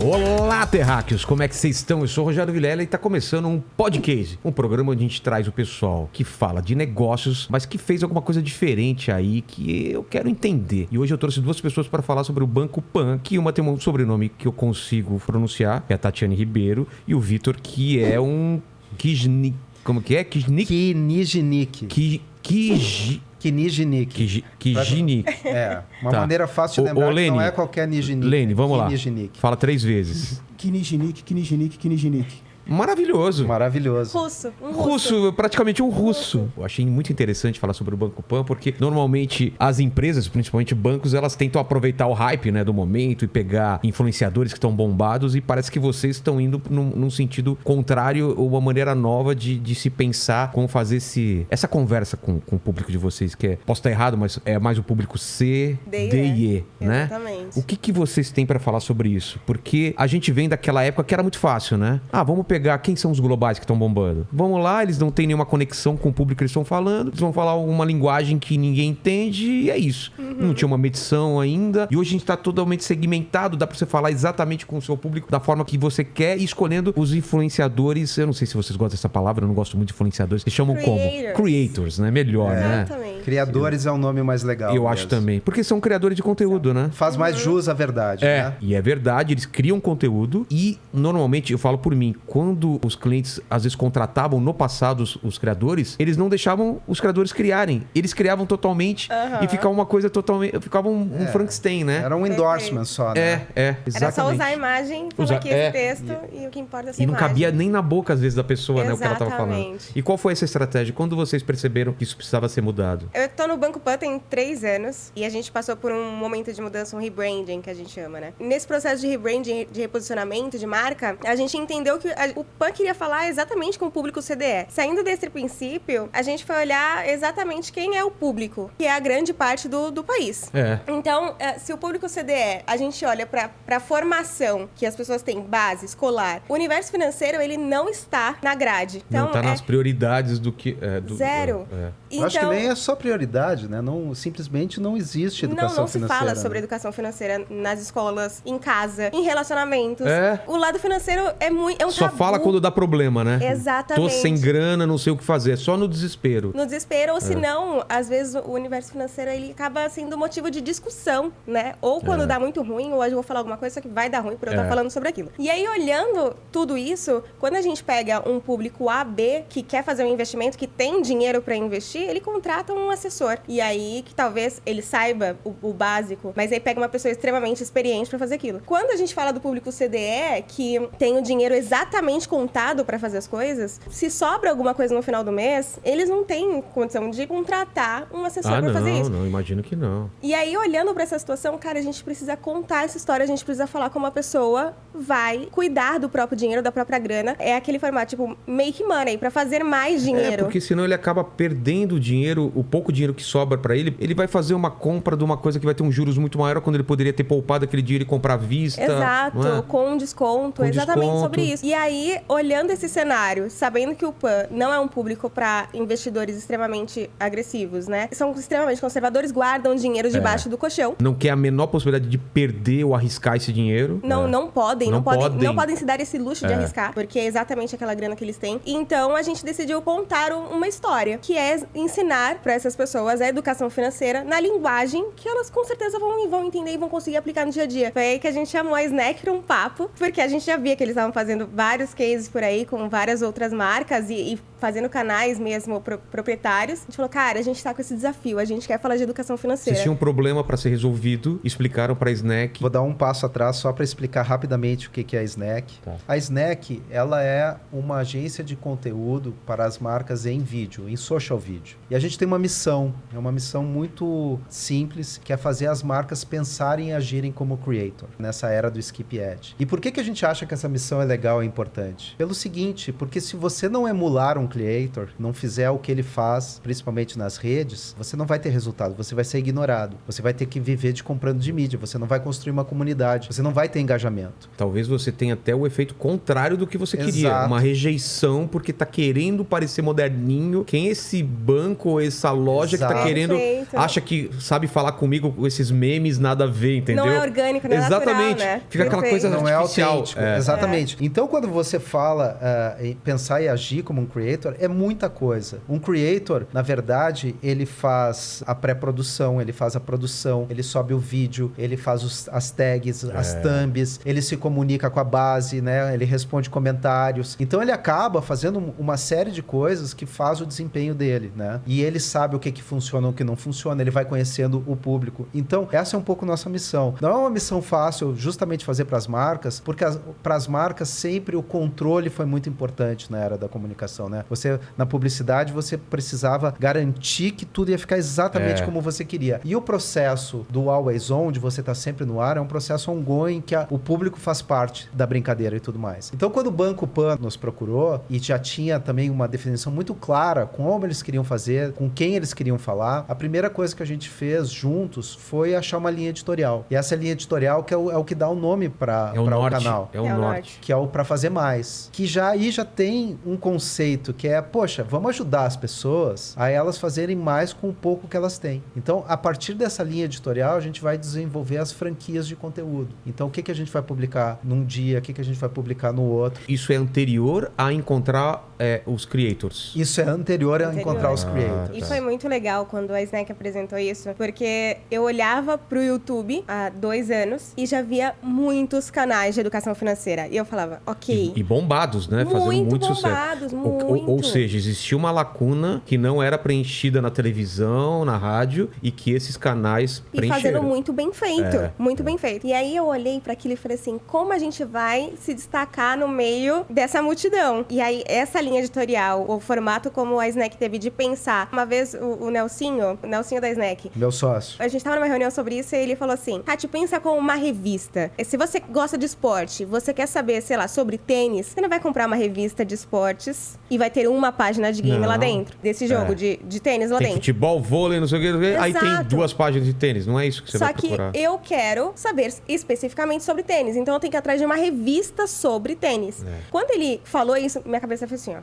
Olá, terráqueos! Como é que vocês estão? Eu sou o Rogério Vilela e está começando um podcast, um programa onde a gente traz o pessoal que fala de negócios, mas que fez alguma coisa diferente aí que eu quero entender. E hoje eu trouxe duas pessoas para falar sobre o Banco Pan, que uma tem um sobrenome que eu consigo pronunciar, que é a Tatiane Ribeiro, e o Vitor, que é um Kijnik. Como que é? Kijnik. Kijnik. É, uma Tá. maneira fácil de lembrar que Lene, não é qualquer Nijnik. Lene, vamos lá. Kijnik. Fala 3 vezes. Kijnik. Maravilhoso. Maravilhoso. Russo. Russo, praticamente um russo. Eu achei muito interessante falar sobre o Banco Pan, porque normalmente as empresas, principalmente bancos, elas tentam aproveitar o hype, né, do momento e pegar influenciadores que estão bombados, e parece que vocês estão indo num sentido contrário, ou uma maneira nova de se pensar como fazer essa conversa com o público de vocês, que posso estar errado, mas é mais o público C, D e E, né? Exatamente. O que vocês têm para falar sobre isso? Porque a gente vem daquela época que era muito fácil, né? Vamos pegar quem são os globais que estão bombando. Vamos lá, eles não têm nenhuma conexão com o público que eles estão falando, eles vão falar uma linguagem que ninguém entende e é isso. Não tinha uma medição ainda, e hoje a gente está totalmente segmentado, dá para você falar exatamente com o seu público da forma que você quer, e escolhendo os influenciadores. Eu não sei se vocês gostam dessa palavra, eu não gosto muito de influenciadores. Eles chamam como? Creators, né? Melhor, né? Exatamente. Criadores é o nome mais legal. Eu acho também. Porque são criadores de conteúdo, né? Faz mais jus à verdade, né? E é verdade, eles criam conteúdo e, normalmente, eu falo por mim, quando os clientes, às vezes, contratavam no passado os criadores, eles não deixavam os criadores criarem. Eles criavam totalmente e ficava uma coisa totalmente... Ficava um Frankenstein, né? Era um endorsement só, né? Exatamente. Era só usar a imagem, falar aqui esse texto e o que importa é essa E não imagem. cabia nem na boca, às vezes, da pessoa, né? O que ela tava falando. Exatamente. E qual foi essa estratégia? Quando vocês perceberam que isso precisava ser mudado? Eu tô no Banco Pan tem 3 anos e a gente passou por um momento de mudança, um rebranding, que a gente chama, né? Nesse processo de rebranding, de reposicionamento, de marca, a gente entendeu que o Pan queria falar exatamente com o público CDE. Saindo desse princípio, a gente foi olhar exatamente quem é o público, que é a grande parte do país. Então, se o público CDE, a gente olha pra formação que as pessoas têm, base, escolar, o universo financeiro, ele não está na grade. Então, não tá nas prioridades do que... Zero. Eu acho que nem é só prioridade, né? Simplesmente não existe educação não se financeira. fala sobre educação financeira nas escolas, em casa, em relacionamentos. O lado financeiro é um Só tabu. fala quando dá problema, né? Exatamente. Tô sem grana, não sei o que fazer. É só no desespero. No desespero, ou se não, às vezes o universo financeiro ele acaba sendo motivo de discussão, né? Ou quando dá muito ruim, ou hoje eu vou falar alguma coisa, só que vai dar ruim por eu estar falando sobre aquilo. E aí, olhando tudo isso, quando a gente pega um público AB que quer fazer um investimento, que tem dinheiro para investir, ele contrata um assessor. E aí, que talvez ele saiba o básico, mas aí pega uma pessoa extremamente experiente para fazer aquilo. Quando a gente fala do público CDE, que tem o dinheiro exatamente contado para fazer as coisas, se sobra alguma coisa no final do mês, eles não têm condição de contratar um assessor para fazer isso. Não, imagino que não. E aí, olhando para essa situação, cara, a gente precisa contar essa história, a gente precisa falar como a pessoa vai cuidar do próprio dinheiro, da própria grana. É aquele formato, tipo, make money, para fazer mais dinheiro. Porque senão ele acaba perdendo o dinheiro, o pouco dinheiro que sobra para ele, ele vai fazer uma compra de uma coisa que vai ter um juros muito maior, quando ele poderia ter poupado aquele dinheiro e comprar à vista. Exato, com desconto, exatamente sobre isso. E aí, olhando esse cenário, sabendo que o Pan não é um público para investidores extremamente agressivos, né? São extremamente conservadores, guardam dinheiro debaixo do colchão. Não quer a menor possibilidade de perder ou arriscar esse dinheiro. Não podem se dar esse luxo de arriscar, porque é exatamente aquela grana que eles têm. Então, a gente decidiu contar uma história, que é ensinar para essas pessoas a educação financeira na linguagem que elas com certeza vão entender e vão conseguir aplicar no dia a dia. Foi aí que a gente chamou a Snack para um papo, porque a gente já via que eles estavam fazendo vários cases por aí com várias outras marcas e fazendo canais mesmo proprietários. A gente falou, cara, a gente tá com esse desafio, a gente quer falar de educação financeira. Vocês tinham um problema para ser resolvido, explicaram para a Snack. Vou dar um passo atrás só para explicar rapidamente o que é a Snack. Tá. A Snack, ela é uma agência de conteúdo para as marcas em vídeo, em social vídeo. E a gente tem uma missão, é uma missão muito simples, que é fazer as marcas pensarem e agirem como creator, nessa era do Skip Ad. E por que a gente acha que essa missão é legal e importante? Pelo seguinte, porque se você não emular um creator, não fizer o que ele faz, principalmente nas redes, você não vai ter resultado, você vai ser ignorado. ignorado. Você vai ter que viver de comprando de mídia. Você não vai construir uma comunidade. Você não vai ter engajamento. Talvez você tenha até o efeito contrário do que você queria. Exato. Uma rejeição porque tá querendo parecer moderninho. Quem é esse banco ou essa loja que tá Exato. querendo... Perfeito. Acha que sabe falar comigo com esses memes, nada a ver, entendeu? Não é orgânico, não é Exatamente. natural, né? Fica aquela Perfeito. coisa Não é artificial. autêntico. Exatamente. Então, quando você fala em pensar e agir como um creator, é muita coisa. Um creator, na verdade, ele faz a pré-produção, ele faz a produção, ele sobe o vídeo, ele faz as tags, as thumbs, ele se comunica com a base, né? Ele responde comentários. Então, ele acaba fazendo uma série de coisas que faz o desempenho dele, né? E ele sabe o que funciona, o que não funciona, ele vai conhecendo o público. Então, essa é um pouco nossa missão. Não é uma missão fácil justamente fazer para as marcas, porque para as marcas sempre o controle foi muito importante na era da comunicação, né? Na publicidade, você precisava garantir que tudo ia ficar exatamente como você queria. E o processo do Always On, de você estar sempre no ar, é um processo ongoing que o público faz parte da brincadeira e tudo mais. Então, quando o Banco Pan nos procurou e já tinha também uma definição muito clara como eles queriam fazer, com quem eles queriam falar, a primeira coisa que a gente fez juntos foi achar uma linha editorial. E essa linha editorial que é o que dá o nome para o canal. É o norte. Que é o Pra Fazer Mais. Que já tem um conceito que é, poxa, vamos ajudar as pessoas a elas fazerem mais com o pouco que elas têm. Então, a partir dessa linha editorial, a gente vai desenvolver as franquias de conteúdo. Então, o que a gente vai publicar num dia, o que a gente vai publicar no outro. Isso é anterior a encontrar os creators. Isso é anterior a encontrar os creators. E foi muito legal quando a Snack apresentou isso, porque eu olhava pro YouTube há 2 anos e já via muitos canais de educação financeira. E eu falava, ok. E bombados, né? Fazendo muito bombados, sucesso. muito. Ou seja, existia uma lacuna que não era preenchida na televisão, na rádio, e que esses canais E preencheram. fazendo muito bem feito. Muito bem feito. E aí eu olhei pra aquilo e falei assim, como a gente vai se destacar no meio dessa multidão? E aí, essa linha editorial, o formato como a Snack teve de pensar. Uma vez, o Nelsinho da Snack, Meu sócio. a gente tava numa reunião sobre isso e ele falou assim, Tati, pensa como uma revista. Se você gosta de esporte, você quer saber, sei lá, sobre tênis, você não vai comprar uma revista de esportes e vai ter uma página de game lá dentro, desse jogo de tênis lá Tem dentro. futebol, vôlei, não sei o que. Aí tem Exato. 2 páginas de tênis. Não é isso que você Só vai que procurar. eu quero saber especificamente sobre tênis. Então eu tenho que ir atrás de uma revista sobre tênis. Quando ele falou isso, minha cabeça foi assim, ó.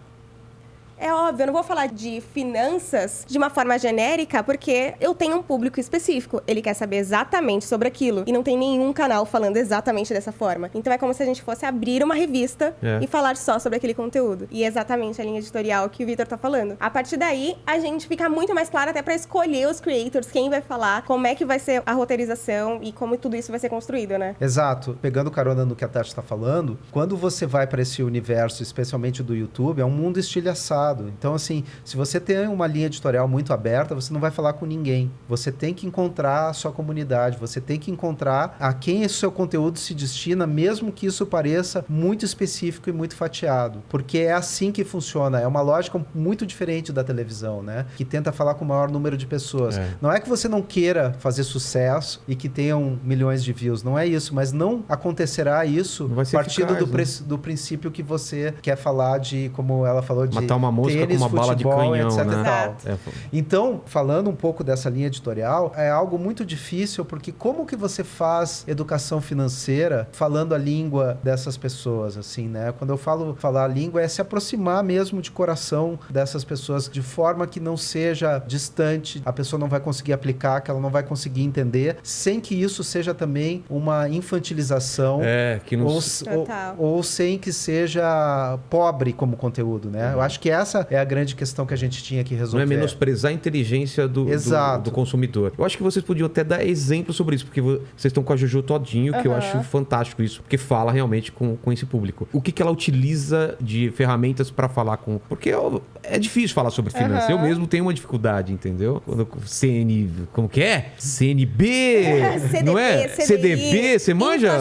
É óbvio, eu não vou falar de finanças de uma forma genérica, porque eu tenho um público específico. Ele quer saber exatamente sobre aquilo. E não tem nenhum canal falando exatamente dessa forma. Então é como se a gente fosse abrir uma revista e falar só sobre aquele conteúdo. E é exatamente a linha editorial que o Vitor tá falando. A partir daí, a gente fica muito mais claro até pra escolher os creators, quem vai falar, como é que vai ser a roteirização e como tudo isso vai ser construído, né? Exato. Pegando carona no que a Tati está falando, quando você vai para esse universo, especialmente do YouTube, é um mundo estilhaçado. Então, assim, se você tem uma linha editorial muito aberta, você não vai falar com ninguém. Você tem que encontrar a sua comunidade, você tem que encontrar a quem esse seu conteúdo se destina, mesmo que isso pareça muito específico e muito fatiado. Porque é assim que funciona. É uma lógica muito diferente da televisão, né? Que tenta falar com o maior número de pessoas. Não é que você não queira fazer sucesso e que tenham milhões de views. Não é isso. Mas não acontecerá isso partindo do princípio que você quer falar de, como ela falou, de matar uma mosca tênis, com uma bala de futebol, canhão, etc. né? E tal. Então, falando um pouco dessa linha editorial, é algo muito difícil, porque como que você faz educação financeira falando a língua dessas pessoas, assim, né? Quando eu falar a língua, é se aproximar mesmo de coração dessas pessoas, de forma que não seja distante, a pessoa não vai conseguir aplicar, que ela não vai conseguir entender, sem que isso seja também uma infantilização, ou sem que seja pobre como conteúdo, né? Eu acho que essa é a grande questão que a gente tinha que resolver. Não é menosprezar a inteligência do consumidor. Eu acho que vocês podiam até dar exemplo sobre isso, porque vocês estão com a Juju Todinho, que eu acho fantástico isso, porque fala realmente com esse público. O que ela utiliza de ferramentas para falar com... Porque é difícil falar sobre finanças. Eu mesmo tenho uma dificuldade, entendeu? Como que é? CNB! CDB, não é? CDI, CDB, você manja?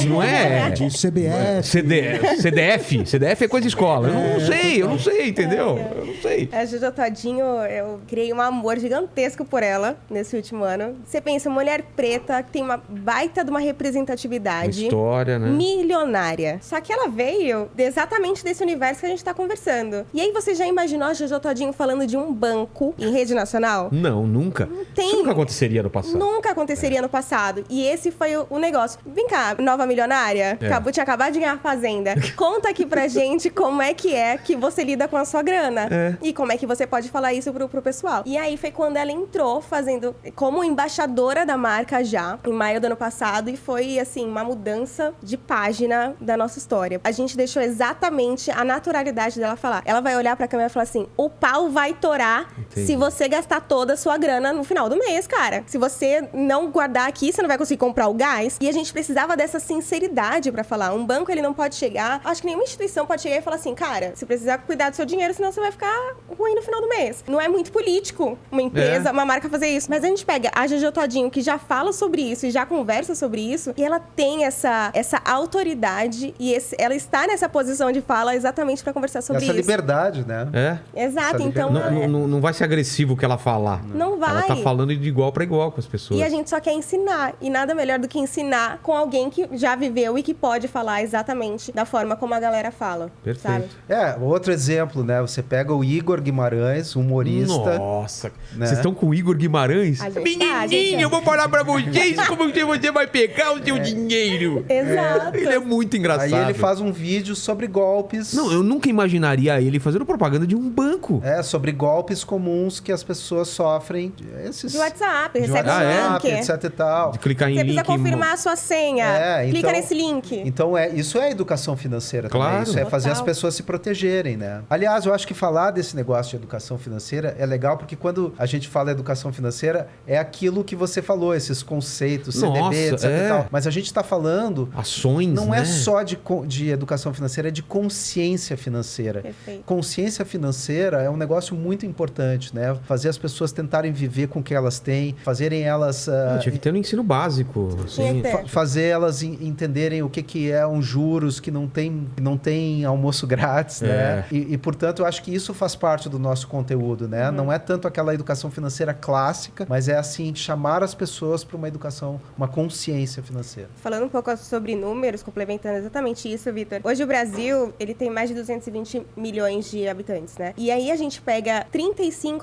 Não é? De CBF. CDF é coisa de escola. Eu não sei, entendeu? Eu não sei. A Juju Todinho, eu criei um amor gigantesco por ela nesse último ano. Você pensa, mulher preta, que tem uma baita de uma representatividade. Uma história, né? Milionária. Só que ela veio exatamente desse universo que a gente tá conversando. E aí aí você já imaginou a Jojo Todinho falando de um banco em rede nacional? Não, nunca. tem. Isso nunca aconteceria no passado. Nunca aconteceria no passado. E esse foi o negócio. Vem cá, nova milionária. Tinha acabado de ganhar a Fazenda. Conta aqui pra gente como é que você lida com a sua grana. E como é que você pode falar isso pro pessoal. E aí foi quando ela entrou fazendo como embaixadora da marca já, em maio do ano passado. E foi, assim, uma mudança de página da nossa história. A gente deixou exatamente a naturalidade dela falar. Ela vai olhar pra câmera e falar assim, o pau vai torar se você gastar toda a sua grana no final do mês, cara. Se você não guardar aqui, você não vai conseguir comprar o gás. E a gente precisava dessa sinceridade pra falar. Um banco, ele não pode chegar... Acho que nenhuma instituição pode chegar e falar assim, cara, você precisa cuidar do seu dinheiro, senão você vai ficar ruim no final do mês. Não é muito político uma empresa, uma marca fazer isso. Mas a gente pega a Jojo Todinho, que já fala sobre isso e já conversa sobre isso, e ela tem essa autoridade e ela está nessa posição de fala exatamente pra conversar sobre isso. Essa liberdade, né? Exato, então... Não vai ser agressivo o que ela falar. Não vai. Ela tá falando de igual pra igual com as pessoas. E a gente só quer ensinar. E nada melhor do que ensinar com alguém que já viveu e que pode falar exatamente da forma como a galera fala. Perfeito. Sabe? Outro exemplo, né? Você pega o Igor Guimarães, humorista. Nossa, né? Vocês estão com o Igor Guimarães? Menininho, eu vou falar pra vocês como você vai pegar o seu dinheiro. Exato. Ele é muito engraçado. Aí ele faz um vídeo sobre golpes. Não, eu nunca imaginaria ele fazendo propaganda de um banco. Sobre golpes comuns que as pessoas sofrem. De WhatsApp, de recebe WhatsApp, um link. etc e tal. De clicar em Você link. precisa confirmar a sua senha. Clica então- nesse link. Então, isso é educação financeira Claro. também. Isso é fazer Total. as pessoas se protegerem, né? Aliás, eu acho que falar desse negócio de educação financeira é legal, porque quando a gente fala educação financeira, é aquilo que você falou, esses conceitos, CDB, Nossa, etc e tal. Mas a gente está falando... Ações, Não né? é só de educação financeira, é de consciência financeira. Perfeito. Consciência financeira é um negócio muito importante, né? Fazer as pessoas tentarem viver com o que elas têm, fazerem elas... Tinha que ter no ensino básico. Tinha Assim. que ter. fazer elas entenderem o que é um juros que não tem almoço grátis, né? E, portanto, eu acho que isso faz parte do nosso conteúdo, né? Não é tanto aquela educação financeira clássica, mas é assim, chamar as pessoas para uma educação, uma consciência financeira. Falando um pouco sobre números, complementando exatamente isso, Vitor. Hoje o Brasil, ele tem mais de 220 milhões de habitantes, né? E aí a gente pega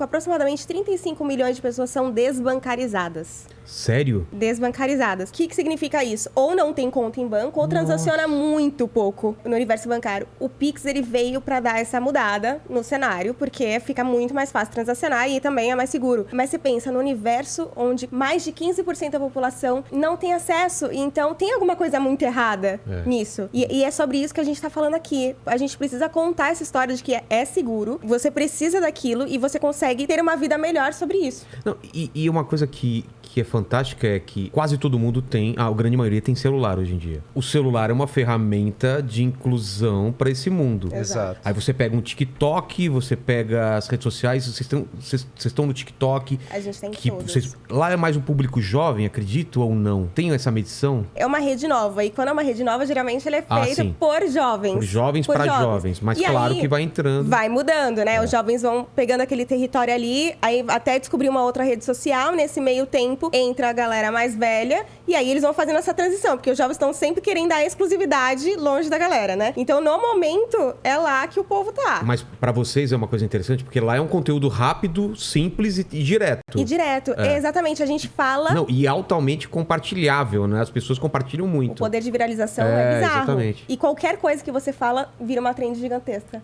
aproximadamente 35 milhões de pessoas são desbancarizadas. Sério? Desbancarizadas. O que significa isso? Ou não tem conta em banco, ou transaciona muito pouco no universo bancário. O Pix, ele veio pra dar essa mudada no cenário, porque fica muito mais fácil transacionar e também é mais seguro. Mas você pensa no universo onde mais de 15% da população não tem acesso, então tem alguma coisa muito errada nisso. E é sobre isso que a gente tá falando aqui. A gente precisa contar essa história de que é seguro, você precisa daquilo e você consegue ter uma vida melhor sobre isso. Não, e uma coisa que é fantástica é que quase todo mundo tem, a grande maioria tem celular hoje em dia. O celular é uma ferramenta de inclusão para esse mundo. Exato. Aí você pega um TikTok, você pega as redes sociais, vocês estão no TikTok. A gente tem que todos. lá é mais um público jovem, acredito ou não? Tem essa medição? É uma rede nova. E quando é uma rede nova, geralmente ela é feita sim. por jovens. Por jovens para jovens. Mas E claro aí, que vai entrando. vai mudando, né? Os jovens vão pegando aquele território ali, aí até descobrir uma outra rede social. Nesse meio tempo, entra a galera mais velha. E aí eles vão fazendo essa transição. Porque os jovens estão sempre querendo dar exclusividade longe da galera, né? Então, no momento, é lá que o povo tá. Mas para vocês é uma coisa interessante, porque lá é um conteúdo rápido, simples e direto. E direto. Exatamente. A gente fala... Não, e altamente compartilhável, né? As pessoas compartilham muito. O poder de viralização é bizarro. Exatamente. E qualquer coisa que você fala vira uma trend gigantesca.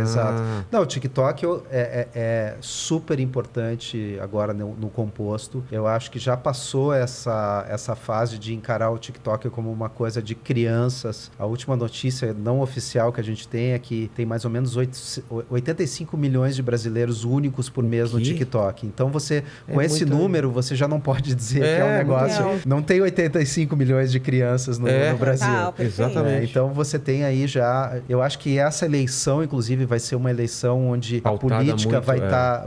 Exato. Não, o TikTok é super importante agora no composto. Eu acho que já passou essa fase de encarar o TikTok como uma coisa de crianças. A última notícia não oficial que a gente tem é que tem mais ou menos 85 milhões de brasileiros únicos por mês no TikTok. Então você, com esse número, você já não pode dizer que é um negócio... Não tem 85 milhões de crianças no Brasil. Total, Exatamente. Então você tem aí já... Eu acho que essa eleição, inclusive, vai ser uma eleição onde pautada a política muito,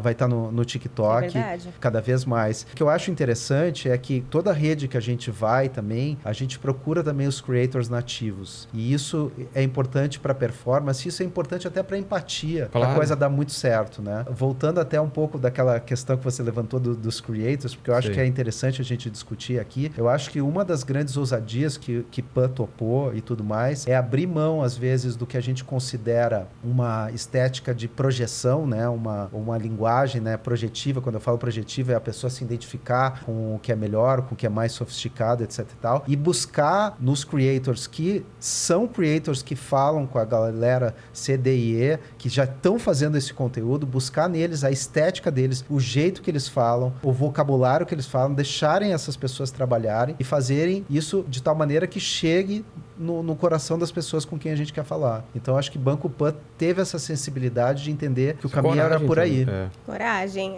vai tá no TikTok É verdade. cada vez mais. O que eu acho interessante é que toda rede que a gente vai também, a gente procura também os creators nativos. E isso é importante para performance, isso é importante até para empatia, para a coisa dar muito certo, né? Voltando até um pouco daquela questão que você levantou dos creators, porque eu acho que é interessante a gente discutir aqui. Eu acho que uma das grandes ousadias que Pan topou e tudo mais é abrir mão, às vezes, do que a gente considera uma estética de projeção, né? Uma linguagem, né? Projetiva. Quando eu falo projetiva, é a pessoa se identificar com o que é melhor, com o que é mais sofisticado, etc e tal. E buscar nos creators que são creators que falam com a galera CDIE, que já estão fazendo esse conteúdo, buscar neles a estética deles, o jeito que eles falam, o vocabulário que eles falam, deixarem essas pessoas trabalharem e fazerem isso de tal maneira que chegue no coração das pessoas com quem a gente quer falar. Então, acho que Banco Pan teve essa sensibilidade de entender que o caminho era por aí. Coragem,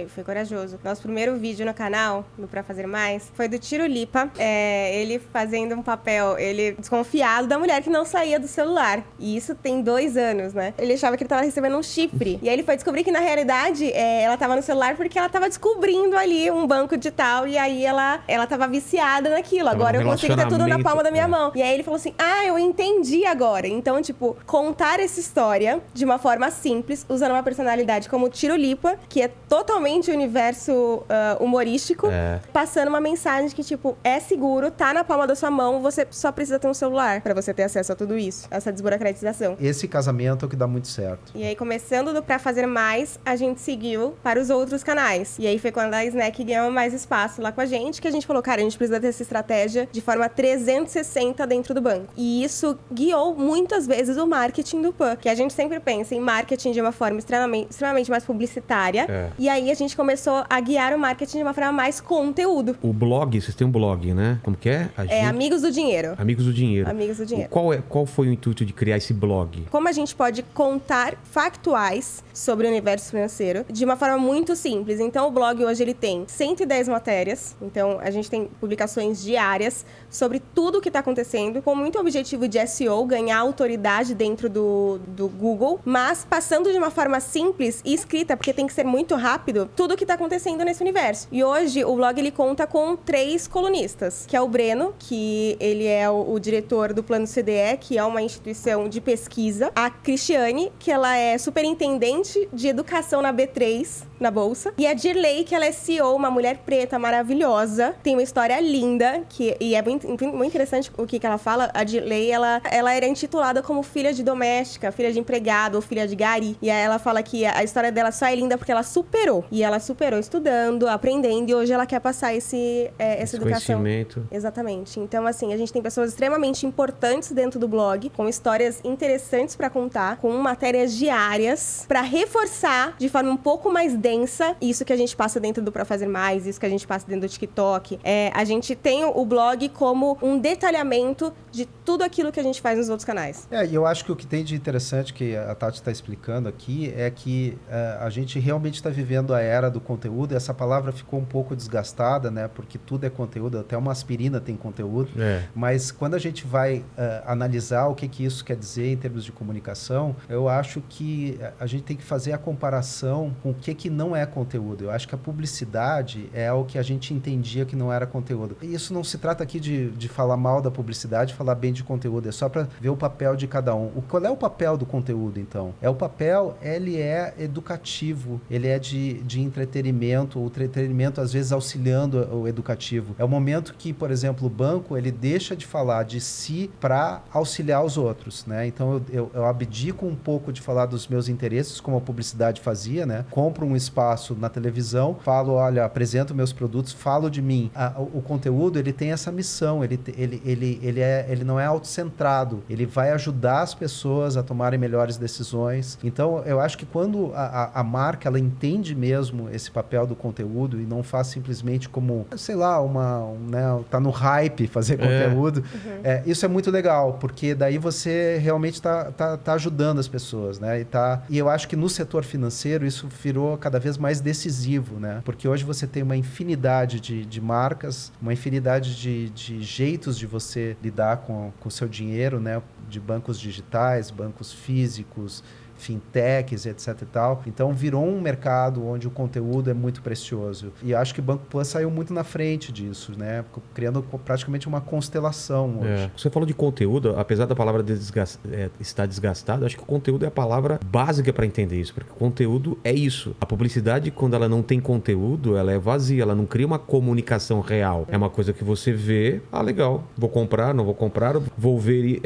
foi corajoso. Nosso primeiro vídeo no canal, no Pra Fazer Mais, foi do Tiro Lipa, ele fazendo um papel, ele desconfiado da mulher que não saía do celular. E isso tem 2 anos, né? Ele achava que ele tava recebendo um chifre. E aí ele foi descobrir que, na realidade, ela tava no celular porque ela tava descobrindo ali um banco digital e aí ela tava viciada naquilo. Agora eu consigo ter tudo na palma da minha mão. E aí ele falou assim, eu entendi agora. Então, tipo, contar essa história de uma forma simples, usando uma personalidade como o Tiro Lipa, que é totalmente universo humorístico, passando uma mensagem que, tipo, é seguro, tá na palma da sua mão, você só precisa ter um celular pra você ter acesso a tudo isso, essa desburocratização. Esse casamento é o que dá muito certo. E aí, começando do Pra Fazer Mais, a gente seguiu para os outros canais. E aí foi quando a Snack ganhou mais espaço lá com a gente, que a gente falou, cara, a gente precisa ter essa estratégia de forma 360 dentro do banco. E isso guiou muitas vezes o marketing do Pan, que a gente sempre pensa em marketing de uma forma extremamente mais publicitária. E aí a gente começou a guiar o marketing de uma forma mais conteúdo. O blog, vocês têm um blog, né? Como que é? Amigos do Dinheiro. Amigos do Dinheiro. Amigos do Dinheiro. Qual foi o intuito de criar esse blog? Como a gente pode contar factuais sobre o universo financeiro de uma forma muito simples. Então, o blog hoje ele tem 110 matérias. Então, a gente tem publicações diárias sobre tudo o que está acontecendo, com muito objetivo de SEO, ganhar autoridade dentro do Google, mas passando de uma forma simples e escrita, porque tem que ser muito rápido, tudo o que está acontecendo nesse universo. E hoje, o blog ele conta com 3 colunistas, que é o Breno, que ele é o diretor do Plano CDE, que é uma instituição de pesquisa. A Cristiane, que ela é superintendente de educação na B3, na Bolsa. E a Dirley, que ela é CEO, uma mulher preta maravilhosa, tem uma história linda, e é muito interessante o que ela fala. A Dirley, ela era intitulada como filha de doméstica, filha de empregado ou filha de gari. E aí ela fala que a história dela só é linda porque ela superou. E ela superou estudando, aprendendo, e hoje ela quer passar essa educação. Conhecimento. Exatamente. Então, assim, a gente tem pessoas extremamente importantes dentro do blog, com histórias interessantes pra contar, com matérias diárias, pra reforçar de forma um pouco mais densa isso que a gente passa dentro do Pra Fazer Mais, isso que a gente passa dentro do TikTok. A gente tem o blog como um detalhamento de tudo aquilo que a gente faz nos outros canais. E eu acho que o que tem de interessante que a Tati está explicando aqui é que a gente realmente está vivendo a era do conteúdo, e essa palavra ficou um pouco desgastada, né? Porque tudo é conteúdo, até uma aspirina tem conteúdo. Mas quando a gente vai analisar o que isso quer dizer em termos de comunicação, eu acho que a gente tem que fazer a comparação com o que não é conteúdo. Eu acho que a publicidade é o que a gente entendia que não era conteúdo. E isso não se trata aqui de falar mal da publicidade, falar bem de conteúdo, é só para ver o papel de cada um. Qual é o papel do conteúdo, então? Ele é educativo, ele é de entretenimento, o entretenimento às vezes auxiliando o educativo. É o momento que, por exemplo, o banco, ele deixa de falar de si para auxiliar os outros, né? Então eu abdico um pouco de falar dos meus interesses, como a publicidade fazia, né? Compro um espaço na televisão, falo, olha, apresento meus produtos, falo de mim. O conteúdo, ele tem essa missão, ele não é autocentrado, ele vai ajudar as pessoas a tomarem melhores decisões. Então, eu acho que quando a marca, ela entende mesmo esse papel do conteúdo e não faz simplesmente como, sei lá, tá no hype fazer conteúdo, isso é muito legal, porque daí você realmente tá ajudando as pessoas, né? E eu acho que no setor financeiro isso virou cada vez mais decisivo, né? Porque hoje você tem uma infinidade de marcas, uma infinidade de jeitos de você lidar com o seu dinheiro, né? De bancos digitais, bancos físicos, fintechs, etc e tal. Então virou um mercado onde o conteúdo é muito precioso. E acho que o Banco Pan saiu muito na frente disso, né? Criando praticamente uma constelação hoje. Você falou de conteúdo, apesar da palavra estar desgastada, acho que o conteúdo é a palavra básica para entender isso, porque o conteúdo é isso. A publicidade, quando ela não tem conteúdo, ela é vazia, ela não cria uma comunicação real. É uma coisa que você vê, legal, vou comprar, não vou comprar, vou ver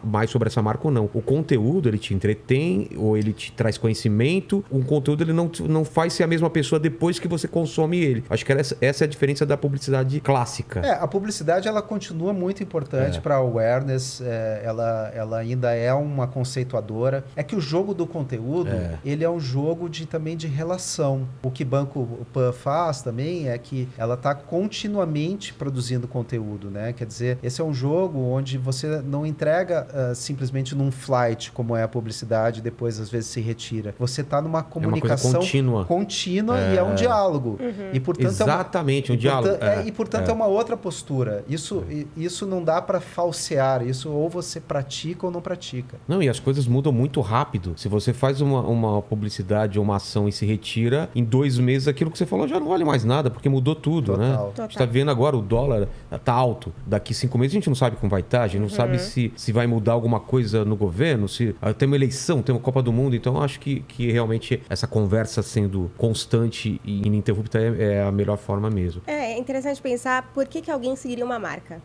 mais sobre essa marca ou não. O conteúdo, ele te entretém, ou ele te traz conhecimento. O conteúdo, ele não faz ser a mesma pessoa depois que você consome ele. Acho que essa é a diferença da publicidade clássica. A publicidade, ela continua muito importante para awareness, ela ainda é uma conceituadora. É que o jogo do conteúdo, ele é um jogo também de relação. O que Banco Pan faz também é que ela está continuamente produzindo conteúdo, né? Quer dizer, esse é um jogo onde você não entrega simplesmente num flight, como é a publicidade, depois às vezes se retira. Você está numa comunicação contínua e é um diálogo. E, portanto, exatamente, um diálogo. E, portanto, é uma outra postura. Isso não dá para falsear. Isso ou você pratica ou não pratica. Não, e as coisas mudam muito rápido. Se você faz uma publicidade ou uma ação e se retira, em 2 meses aquilo que você falou já não vale mais nada, porque mudou tudo, né? A gente está vendo agora, o dólar está alto. Daqui 5 meses a gente não sabe como vai estar, a gente não sabe se vai mudar alguma coisa no governo, se tem uma eleição, tem uma Copa do Mundo. Então, acho que realmente essa conversa sendo constante e ininterrupta é a melhor forma mesmo. É interessante pensar por que alguém seguiria uma marca.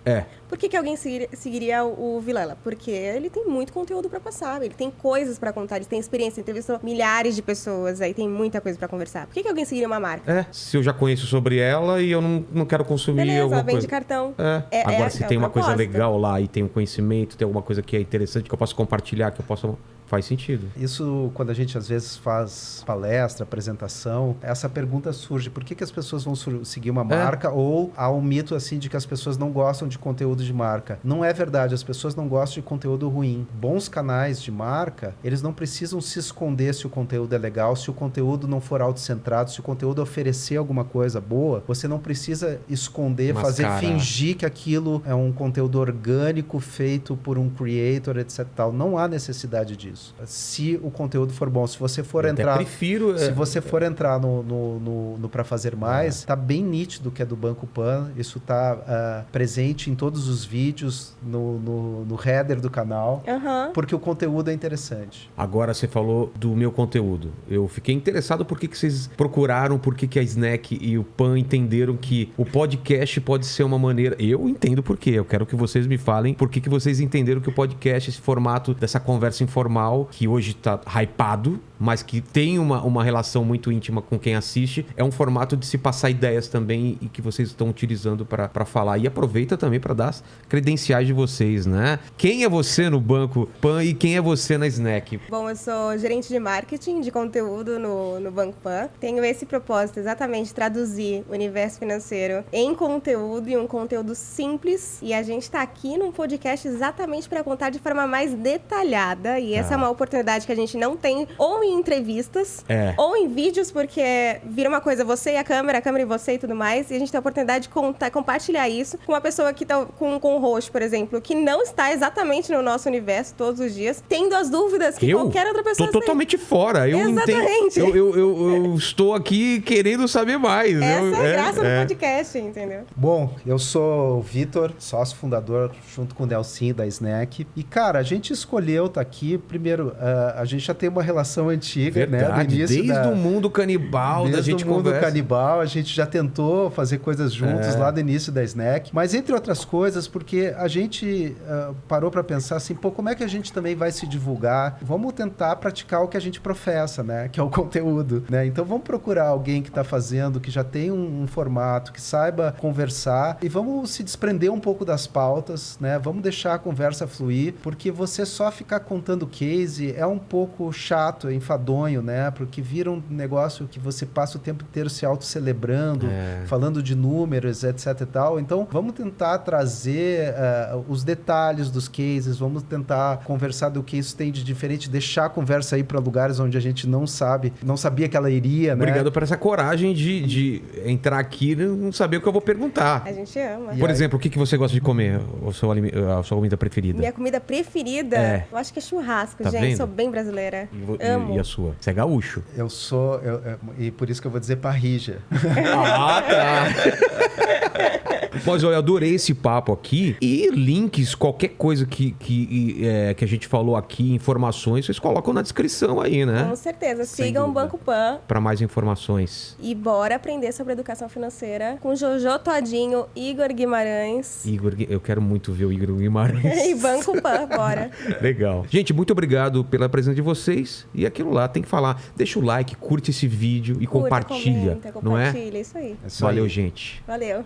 Por que alguém seguiria o Vilela? Porque ele tem muito conteúdo para passar, ele tem coisas para contar, ele tem experiência, entrevistou milhares de pessoas, aí tem muita coisa para conversar. Por que alguém seguiria uma marca? Se eu já conheço sobre ela e eu não quero consumir alguma coisa. Vende cartão. Agora, se tem uma coisa legal lá e tem um conhecimento, tem alguma coisa que é interessante, que eu posso compartilhar, que eu posso... Faz sentido. Isso, quando a gente às vezes faz palestra, apresentação, essa pergunta surge: por que as pessoas vão seguir uma marca? Ou há um mito assim de que as pessoas não gostam de conteúdo de marca. Não é verdade, as pessoas não gostam de conteúdo ruim. Bons canais de marca, eles não precisam se esconder se o conteúdo é legal, se o conteúdo não for autocentrado, se o conteúdo oferecer alguma coisa boa, você não precisa esconder, fingir que aquilo é um conteúdo orgânico feito por um creator, etc. Não há necessidade disso. Se o conteúdo for bom, se você for entrar... Se você for entrar no Pra Fazer Mais, tá bem nítido que é do Banco Pan. Isso tá presente em todos os vídeos, no header do canal, porque o conteúdo é interessante. Agora você falou do meu conteúdo. Eu fiquei interessado por que vocês procuraram, por que a Snack e o Pan entenderam que o podcast pode ser uma maneira... Eu entendo por quê. Eu quero que vocês me falem por que vocês entenderam que o podcast, esse formato dessa conversa informal, que hoje está hypado, mas que tem uma relação muito íntima com quem assiste, é um formato de se passar ideias também e que vocês estão utilizando para falar. E aproveita também para dar as credenciais de vocês, né? Quem é você no Banco Pan e quem é você na Snack? Bom, eu sou gerente de marketing de conteúdo no Banco Pan. Tenho esse propósito, exatamente, traduzir o universo financeiro em conteúdo e um conteúdo simples. E a gente está aqui num podcast exatamente para contar de forma mais detalhada. E essa é uma oportunidade que a gente não tem, ou em entrevistas, ou em vídeos, porque vira uma coisa, você e a câmera e você e tudo mais, e a gente tem a oportunidade de compartilhar isso com uma pessoa que tá com um host, por exemplo, que não está exatamente no nosso universo todos os dias, tendo as dúvidas que qualquer outra pessoa tem. Tô totalmente fora. Exatamente. Eu estou aqui querendo saber mais. Essa é a graça do podcast, entendeu? Bom, eu sou o Vitor, sócio fundador, junto com o Nelsinho da Snack. E, cara, a gente escolheu estar aqui. Primeiro, a gente já tem uma relação antiga, né? Do início desde o mundo canibal, da gente conversa. Desde o mundo canibal, a gente já tentou fazer coisas juntos lá do início da Snack. Mas, entre outras coisas, porque a gente parou para pensar assim, como é que a gente também vai se divulgar? Vamos tentar praticar o que a gente professa, né? Que é o conteúdo, né? Então, vamos procurar alguém que está fazendo, que já tem um formato, que saiba conversar e vamos se desprender um pouco das pautas, né? Vamos deixar a conversa fluir, porque você só ficar contando case é um pouco chato, é enfadonho, né? Porque vira um negócio que você passa o tempo inteiro se auto-celebrando, falando de números, etc e tal. Então, vamos tentar trazer os detalhes dos cases, vamos tentar conversar do que isso tem de diferente, deixar a conversa aí para lugares onde a gente não sabia que ela iria, né? Obrigado por essa coragem de entrar aqui e não saber o que eu vou perguntar. A gente ama. Por exemplo, o que você gosta de comer? A sua comida preferida? Minha comida preferida? Eu acho que é churrasco, Tá Gente, vendo? sou bem brasileira. Amo. E a sua? Você é gaúcho. Eu sou... e por isso que eu vou dizer parrija. Ah, tá. Mas eu adorei esse papo aqui. E links, qualquer coisa que a gente falou aqui, informações, vocês colocam na descrição aí, né? Com certeza. Sem Sigam o dúvida. Banco Pan. Para mais informações. E bora aprender sobre educação financeira com Jojo Todinho, Igor Guimarães Igor, eu quero muito ver o Igor Guimarães. e Banco Pan. Bora. Legal. Gente, muito obrigado pela presença de vocês. E aquilo lá, tem que falar. Deixa o like, curte esse vídeo e Curta, compartilha. comenta, não é? compartilha, isso aí. É isso Valeu, aí. gente. Valeu.